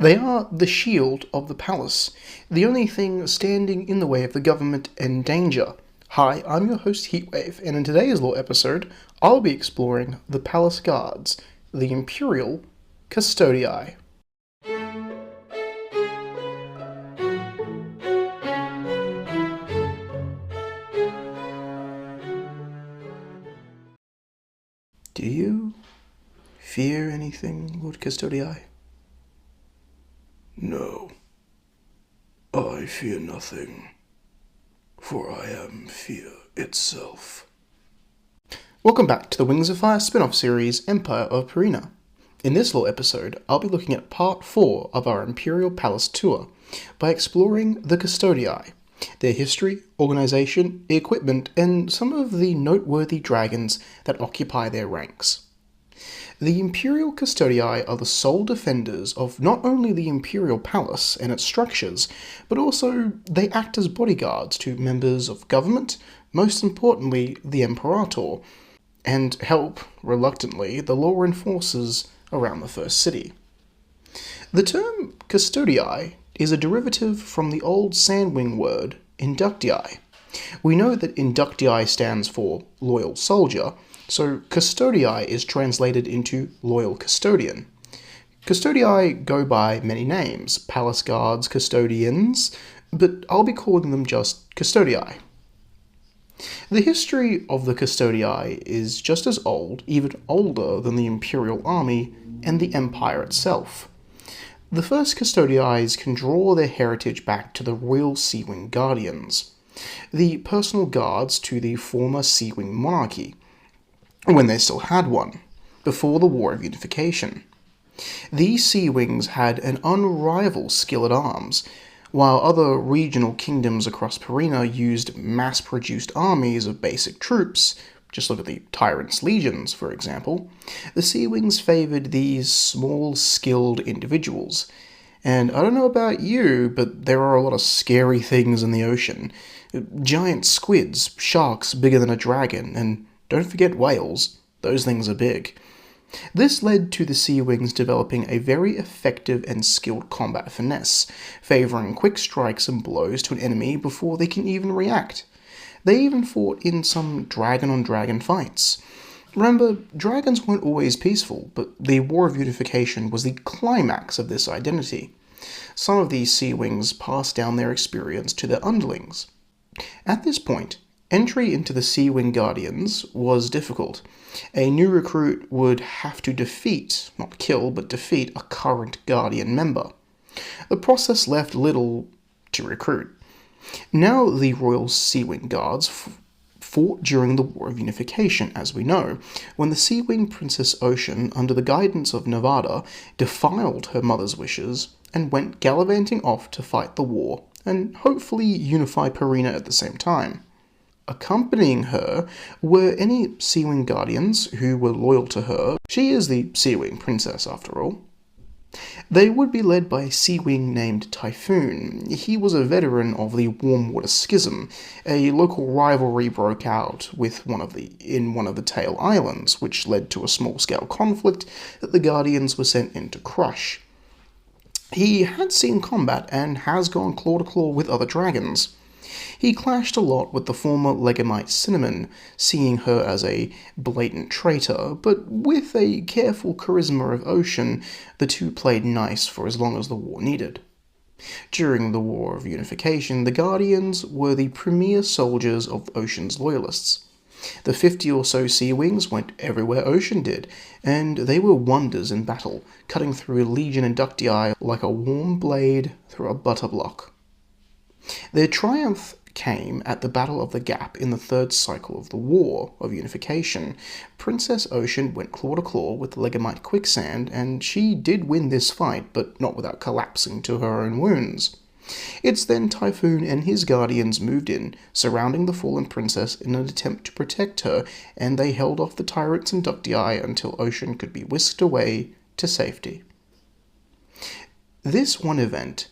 They are the shield of the palace, the only thing standing in the way of the government and danger. Hi, I'm your host Heatwave, and in today's little episode, I'll be exploring the palace guards, the Imperial Custodii. Do you fear anything, Lord Custodii? No, I fear nothing, for I am fear itself. Welcome back to the Wings of Fire spin-off series, Empire of Pareena. In this little episode, I'll be looking at part 4 of our Imperial Palace tour by exploring the Custodii, their history, organization, equipment, and some of the noteworthy dragons that occupy their ranks. The Imperial Custodii are the sole defenders of not only the Imperial Palace and its structures, but also they act as bodyguards to members of government, most importantly the Imperator, and help, reluctantly, the law enforcers around the first city. The term Custodii is a derivative from the old Sandwing word Inductii. We know that Inductii stands for loyal soldier, so Custodii is translated into loyal custodian. Custodii go by many names, palace guards, custodians, but I'll be calling them just Custodii. The history of the Custodii is just as old, even older than the Imperial Army and the Empire itself. The first Custodii can draw their heritage back to the Royal Sea-Wing Guardians, the personal guards to the former Sea-Wing monarchy, when they still had one, before the War of Unification. These Sea-Wings had an unrivaled skill at arms, while other regional kingdoms across Pareena used mass-produced armies of basic troops. Just look at the Tyrant's Legions, for example. The Sea-Wings favoured these small, skilled individuals. And I don't know about you, but there are a lot of scary things in the ocean. Giant squids, sharks bigger than a dragon, and don't forget whales. Those things are big. This led to the Sea-Wings developing a very effective and skilled combat finesse, favouring quick strikes and blows to an enemy before they can even react. They even fought in some dragon-on-dragon fights. Remember, dragons weren't always peaceful, but the War of Unification was the climax of this identity. Some of these Sea-Wings passed down their experience to their underlings. At this point, entry into the Sea-Wing Guardians was difficult. A new recruit would have to defeat, not kill, but defeat a current Guardian member. The process left little to recruit. Now the Royal Sea-Wing Guards fought during the War of Unification, as we know, when the Sea-Wing Princess Ocean, under the guidance of Nevada, defiled her mother's wishes and went gallivanting off to fight the war and hopefully unify Pareena at the same time. Accompanying her were any Sea-Wing Guardians who were loyal to her. She is the Sea-Wing Princess, after all. They would be led by a Sea-Wing named Typhoon. He was a veteran of the Warmwater Schism. A local rivalry broke out in one of the Tail Islands, which led to a small-scale conflict that the Guardians were sent in to crush. He had seen combat and has gone claw-to-claw with other dragons. He clashed a lot with the former Legamite Cinnamon, seeing her as a blatant traitor, but with a careful charisma of Ocean, the two played nice for as long as the war needed. During the War of Unification, the Guardians were the premier soldiers of Ocean's loyalists. The 50 or so Sea-Wings went everywhere Ocean did, and they were wonders in battle, cutting through Legion Inductii like a warm blade through a butter block. Their triumph came at the Battle of the Gap in the third cycle of the War of Unification. Princess Ocean went claw-to-claw with Legamite Quicksand, and she did win this fight, but not without collapsing to her own wounds. It's then Typhoon and his guardians moved in, surrounding the fallen princess in an attempt to protect her, and they held off the tyrants Inductii until Ocean could be whisked away to safety. This one event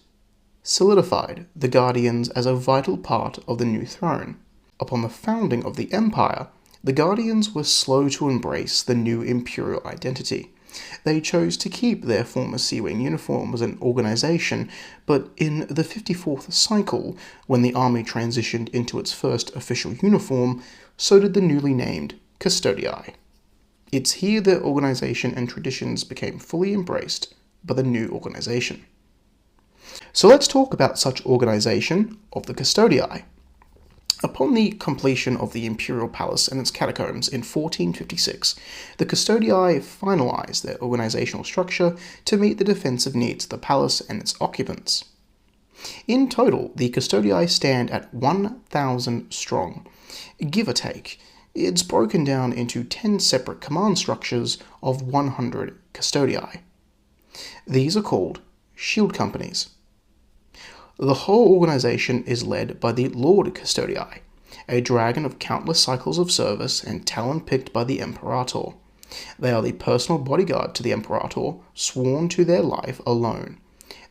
solidified the Guardians as a vital part of the new throne. Upon the founding of the Empire, the Guardians were slow to embrace the new Imperial identity. They chose to keep their former Sea Wing uniform as an organization, but in the 54th cycle, when the army transitioned into its first official uniform, so did the newly named Custodii. It's here their organization and traditions became fully embraced by the new organization. So let's talk about such organization of the Custodii. Upon the completion of the Imperial Palace and its catacombs in 1456, the Custodii finalized their organizational structure to meet the defensive needs of the palace and its occupants. In total, the Custodii stand at 1,000 strong. Give or take, it's broken down into 10 separate command structures of 100 Custodii. These are called shield companies. The whole organization is led by the Lord Custodii, a dragon of countless cycles of service and talent picked by the Imperator. They are the personal bodyguard to the Imperator, sworn to their life alone.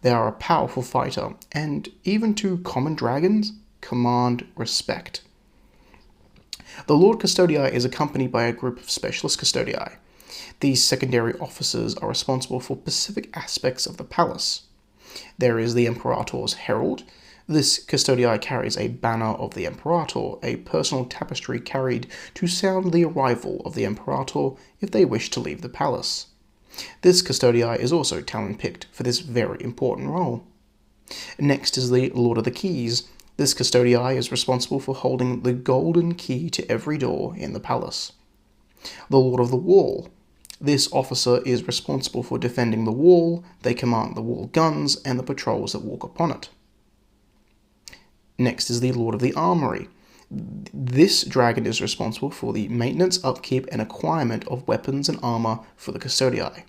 They are a powerful fighter, and even to common dragons, command respect. The Lord Custodii is accompanied by a group of specialist Custodii. These secondary officers are responsible for specific aspects of the palace. There is the Imperator's Herald. This Custodii carries a banner of the Imperator, a personal tapestry carried to sound the arrival of the Imperator if they wish to leave the palace. This Custodii is also talent-picked for this very important role. Next is the Lord of the Keys. This Custodii is responsible for holding the golden key to every door in the palace. The Lord of the Wall. This officer is responsible for defending the wall. They command the wall guns and the patrols that walk upon it. Next is the Lord of the Armory. This dragon is responsible for the maintenance, upkeep, and acquirement of weapons and armor for the Custodii.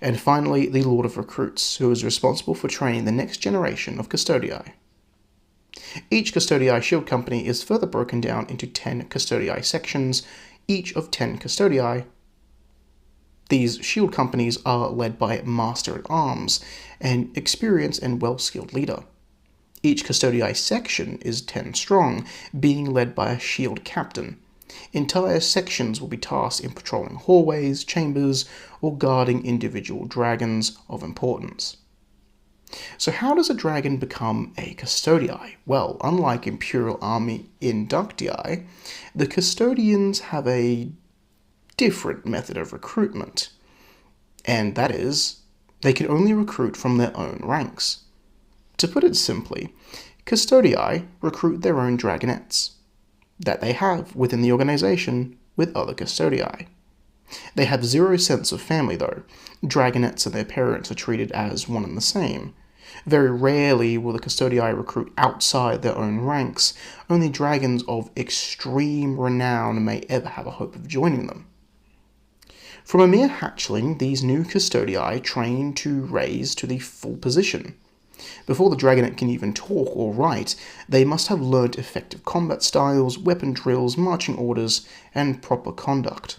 And finally, the Lord of Recruits, who is responsible for training the next generation of Custodii. Each Custodii shield company is further broken down into 10 Custodii sections, each of 10 Custodii. These shield companies are led by Master-at-Arms, an experienced and well-skilled leader. Each Custodii section is 10 strong, being led by a shield captain. Entire sections will be tasked in patrolling hallways, chambers, or guarding individual dragons of importance. So how does a dragon become a Custodii? Well, unlike Imperial Army inductii, the Custodians have a different method of recruitment, and that is, they can only recruit from their own ranks. To put it simply, Custodii recruit their own dragonettes that they have within the organization with other Custodii. They have zero sense of family though. Dragonettes and their parents are treated as one and the same. Very rarely will the Custodii recruit outside their own ranks. Only dragons of extreme renown may ever have a hope of joining them. From a mere hatchling, these new Custodii train to raise to the full position. Before the dragonet can even talk or write, they must have learnt effective combat styles, weapon drills, marching orders, and proper conduct.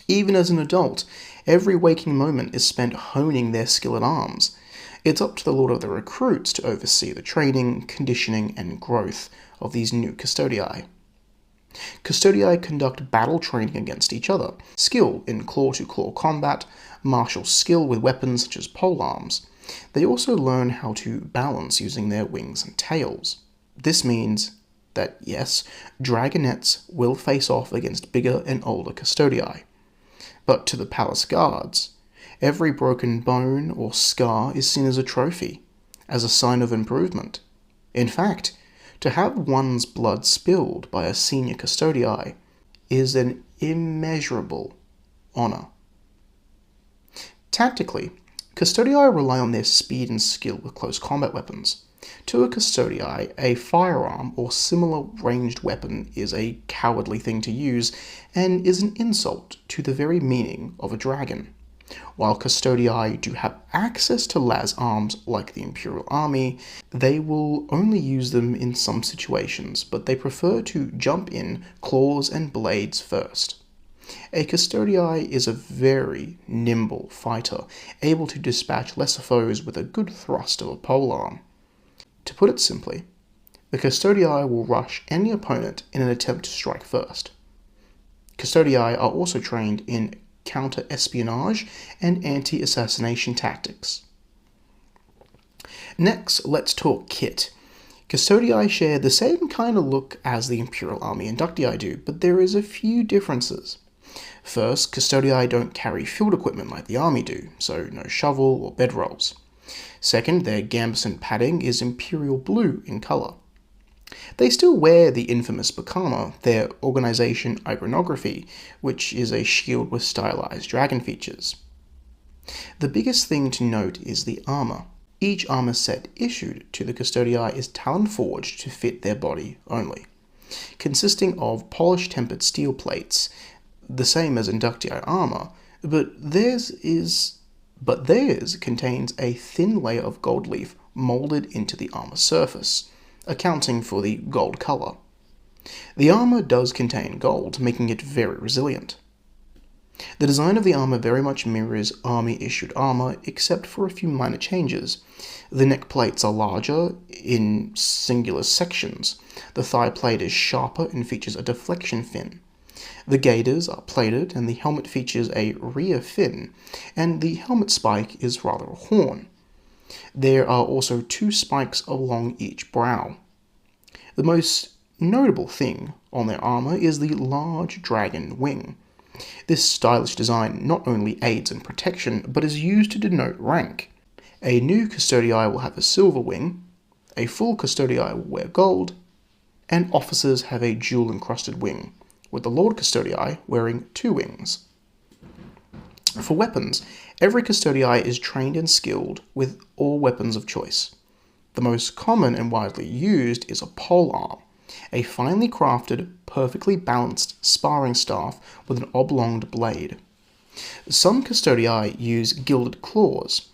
Even as an adult, every waking moment is spent honing their skill at arms. It's up to the Lord of the Recruits to oversee the training, conditioning, and growth of these new Custodii. Custodii conduct battle training against each other, skill in claw-to-claw combat, martial skill with weapons such as polearms. They also learn how to balance using their wings and tails. This means that, yes, dragonettes will face off against bigger and older Custodii. But to the palace guards, every broken bone or scar is seen as a trophy, as a sign of improvement. In fact, to have one's blood spilled by a senior Custodii is an immeasurable honor. Tactically, Custodii rely on their speed and skill with close combat weapons. To a Custodii, a firearm or similar ranged weapon is a cowardly thing to use and is an insult to the very meaning of a dragon. While Custodii do have access to las arms like the Imperial Army, they will only use them in some situations, but they prefer to jump in claws and blades first. A Custodii is a very nimble fighter, able to dispatch lesser foes with a good thrust of a polearm. To put it simply, the Custodii will rush any opponent in an attempt to strike first. Custodii are also trained in counter-espionage and anti-assassination tactics. Next, let's talk kit. Custodii share the same kind of look as the Imperial Army Inductii do, but there is a few differences. First, Custodii don't carry field equipment like the army do, so no shovel or bedrolls. Second, their gambeson padding is Imperial blue in colour. They still wear the infamous Bakama, their organisation iconography, which is a shield with stylized dragon features. The biggest thing to note is the armour. Each armour set issued to the Custodii is talon-forged to fit their body only, consisting of polished tempered steel plates, the same as Inductii armour, but theirs contains a thin layer of gold leaf moulded into the armour surface, accounting for the gold colour. The armour does contain gold, making it very resilient. The design of the armour very much mirrors army-issued armour, except for a few minor changes. The neck plates are larger in singular sections, the thigh plate is sharper and features a deflection fin. The gaiters are plated, and the helmet features a rear fin, and the helmet spike is rather a horn. There are also 2 spikes along each brow. The most notable thing on their armour is the large dragon wing. This stylish design not only aids in protection, but is used to denote rank. A new Custodii will have a silver wing, a full Custodii will wear gold, and officers have a jewel-encrusted wing, with the Lord Custodii wearing 2 wings. For weapons, every Custodii is trained and skilled with all weapons of choice. The most common and widely used is a polearm, a finely crafted, perfectly balanced sparring staff with an oblonged blade. Some Custodii use gilded claws.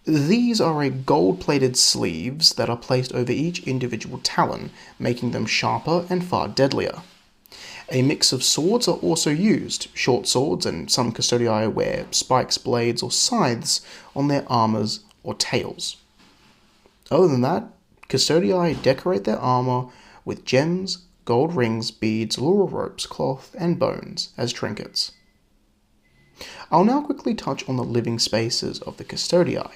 These are a gold-plated sleeves that are placed over each individual talon, making them sharper and far deadlier. A mix of swords are also used, short swords, and some Custodii wear spikes, blades, or scythes on their armours or tails. Other than that, Custodii decorate their armour with gems, gold rings, beads, laurel ropes, cloth, and bones as trinkets. I'll now quickly touch on the living spaces of the Custodii.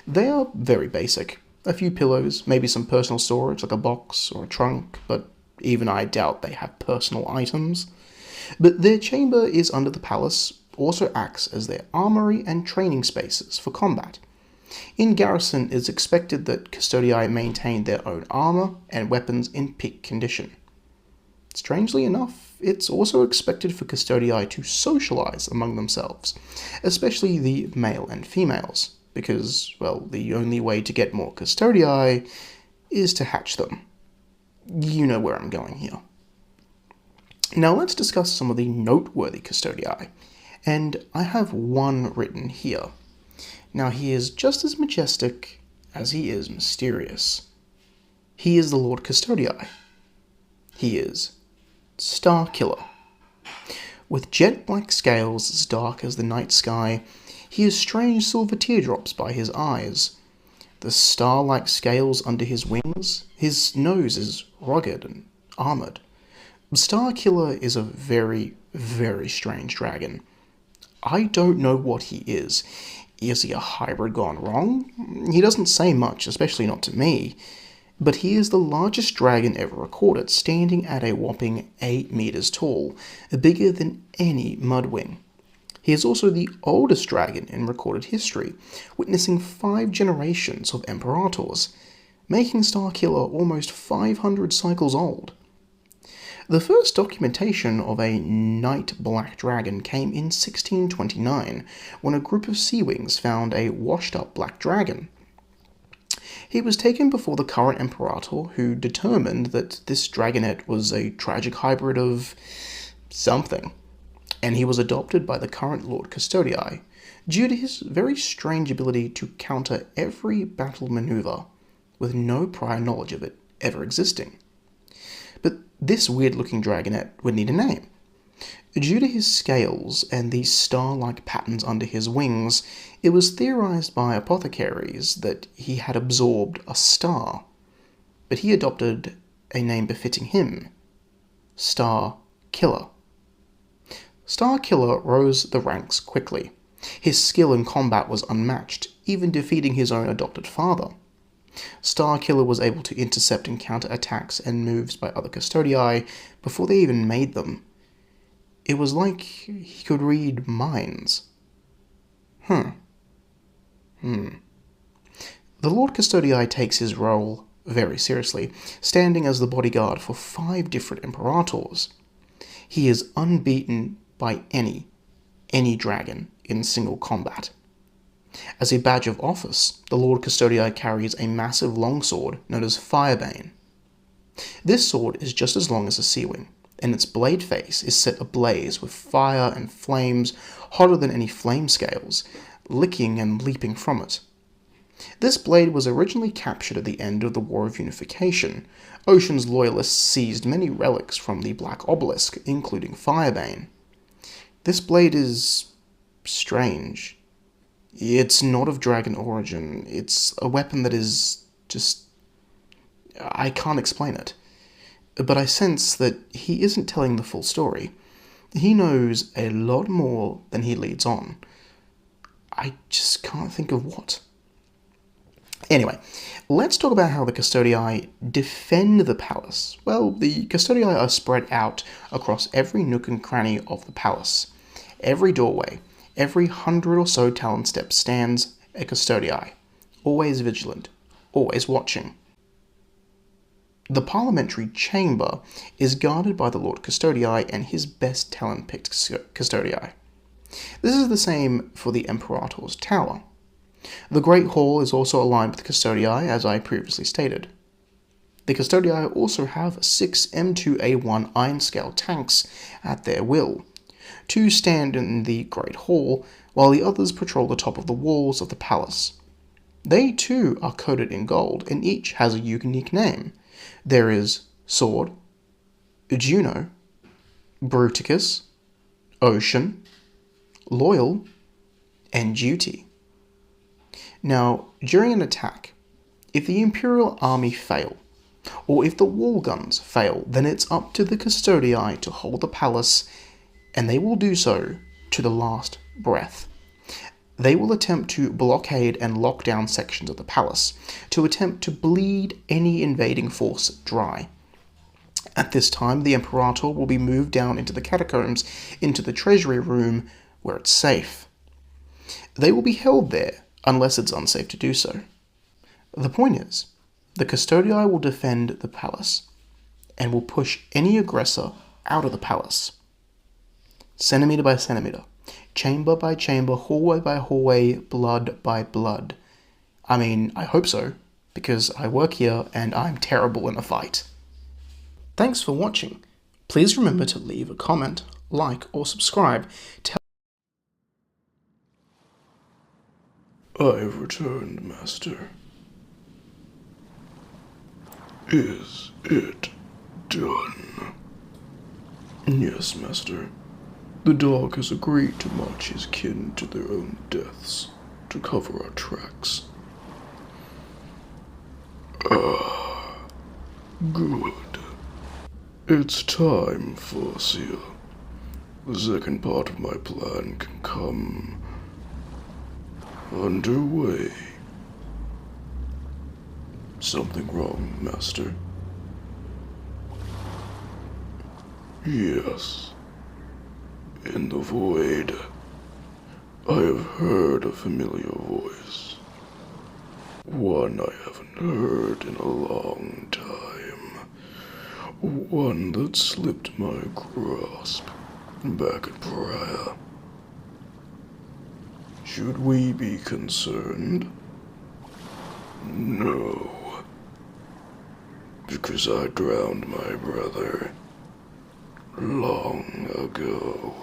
They are very basic. A few pillows, maybe some personal storage like a box or a trunk, but even I doubt they have personal items. But their chamber is under the palace, also acts as their armory and training spaces for combat. In garrison, it is expected that Custodii maintain their own armour and weapons in peak condition. Strangely enough, it's also expected for Custodii to socialise among themselves, especially the male and females, because, well, the only way to get more Custodii is to hatch them. You know where I'm going here. Now let's discuss some of the noteworthy Custodii, and I have one written here. Now he is just as majestic as he is mysterious. He is the Lord Custodii. He is Star Killer. With jet black scales as dark as the night sky, he has strange silver teardrops by his eyes. The star-like scales under his wings, his nose is rugged and armoured. Star Killer is a very, very strange dragon. I don't know what he is. Is he a hybrid gone wrong? He doesn't say much, especially not to me. But he is the largest dragon ever recorded, standing at a whopping 8 meters tall, bigger than any mudwing. He is also the oldest dragon in recorded history, witnessing 5 generations of imperators, making Starkiller almost 500 cycles old. The first documentation of a night black dragon came in 1629, when a group of sea-wings found a washed-up black dragon. He was taken before the current imperator, who determined that this dragonet was a tragic hybrid of something, and he was adopted by the current Lord Custodii, due to his very strange ability to counter every battle maneuver, with no prior knowledge of it ever existing. But this weird-looking dragonet would need a name. Due to his scales and the star-like patterns under his wings, it was theorized by apothecaries that he had absorbed a star, but he adopted a name befitting him, Star Killer. Starkiller rose the ranks quickly. His skill in combat was unmatched, even defeating his own adopted father. Starkiller was able to intercept and counter attacks and moves by other Custodii before they even made them. It was like he could read minds. The Lord Custodii takes his role very seriously, standing as the bodyguard for 5 different Imperators. He is unbeaten by any dragon in single combat. As a badge of office, the Lord Custodii carries a massive longsword known as Firebane. This sword is just as long as a sea wing, and its blade face is set ablaze with fire and flames hotter than any flame scales, licking and leaping from it. This blade was originally captured at the end of the War of Unification. Ocean's loyalists seized many relics from the Black Obelisk, including Firebane. This blade is strange. It's not of dragon origin. It's a weapon that is just... I can't explain it. But I sense that he isn't telling the full story. He knows a lot more than he leads on. I just can't think of what. Anyway, let's talk about how the Custodii defend the palace. Well, the Custodii are spread out across every nook and cranny of the palace. Every doorway, every 100 or so talon steps stands a Custodii, always vigilant, always watching. The parliamentary chamber is guarded by the Lord Custodii and his best talent-picked Custodii. This is the same for the Imperator's Tower. The Great Hall is also aligned with the Custodii, as I previously stated. The Custodii also have 6 M2A1 iron-scale tanks at their will. 2 stand in the Great Hall, while the others patrol the top of the walls of the palace. They too are coated in gold, and each has a unique name. There is Sword, Juno, Bruticus, Ocean, Loyal, and Duty. Now, during an attack, if the Imperial army fail, or if the wall guns fail, then it's up to the Custodii to hold the palace, and they will do so to the last breath. They will attempt to blockade and lock down sections of the palace, to attempt to bleed any invading force dry. At this time, the Imperator will be moved down into the catacombs, into the treasury room, where it's safe. They will be held there, unless it's unsafe to do so. The point is, the Custodii will defend the palace, and will push any aggressor out of the palace. Centimetre by centimetre, chamber by chamber, hallway by hallway, blood by blood. I mean, I hope so, because I work here and I'm terrible in a fight. Thanks for watching. Please remember to leave a comment, like, or subscribe to I've returned, Master. Is it done? Yes, Master. The dog has agreed to march his kin to their own deaths to cover our tracks. Good. It's time, Farseer. The second part of my plan can come underway. Something wrong, Master? Yes. In the void, I have heard a familiar voice. One I haven't heard in a long time. One that slipped my grasp back at Pareena. Should we be concerned? No. Because I drowned my brother long ago.